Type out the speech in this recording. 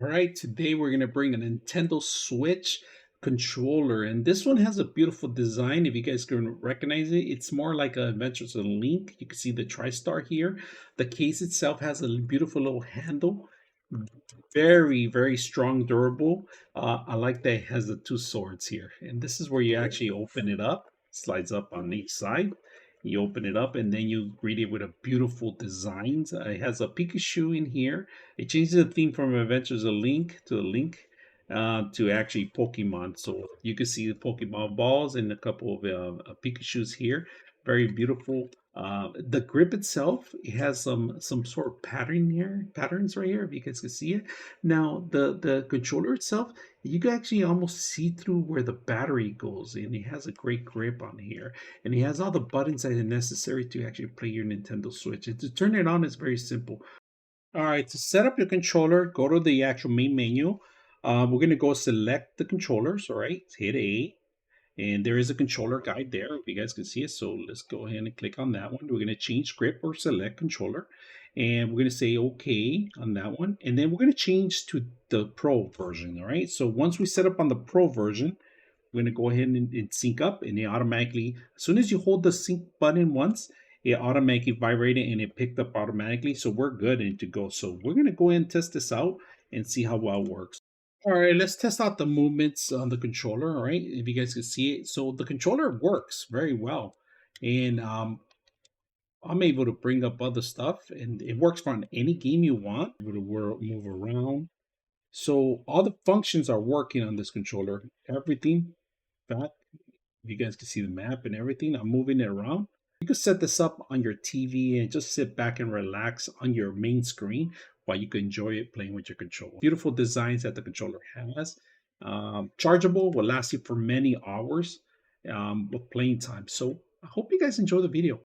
All right, today we're going to bring a Nintendo Switch controller, and this one has a beautiful design. If you guys can recognize it, it's more like a Adventures of Link. You can see the TriStar here. The case itself has a beautiful little handle, very, very strong, durable. I like that it has the two swords here, and this is where you actually open it up. Slides up on each side. You open it up, and then you greet it with a beautiful designs. It has a Pikachu in here. It changes the theme from Adventures of Link to to actually Pokemon. So you can see the Pokemon balls and a couple of Pikachus here. Very beautiful. The grip itself, it has some sort of patterns right here. If you guys can see it. Now the controller itself, you can actually almost see through where the battery goes, and it has a great grip on here, and it has all the buttons that are necessary to actually play your Nintendo Switch. And to turn it on is very simple. All right, to set up your controller, go to the actual main menu. We're going to go select the controllers. All right, hit A, and there is a controller guide there, if you guys can see it. So let's go ahead and click on that one. We're going to change grip or select controller, and we're going to say OK on that one. And then we're going to change to the Pro version. All right, so once we set up on the Pro version, we're going to go ahead and sync up, and it automatically, as soon as you hold the sync button once, it automatically vibrated and it picked up automatically. So we're good and to go. So we're going to go ahead and test this out and see how well it works. All right, let's test out the movements on the controller. All right, if you guys can see it. So the controller works very well. And I'm able to bring up other stuff, and it works on any game you want. Able to move around. So all the functions are working on this controller. Everything, that you guys can see the map and everything. I'm moving it around. You can set this up on your TV and just sit back and relax on your main screen while you can enjoy it playing with your controller. Beautiful designs that the controller has. Chargeable, will last you for many hours with playing time. So I hope you guys enjoy the video.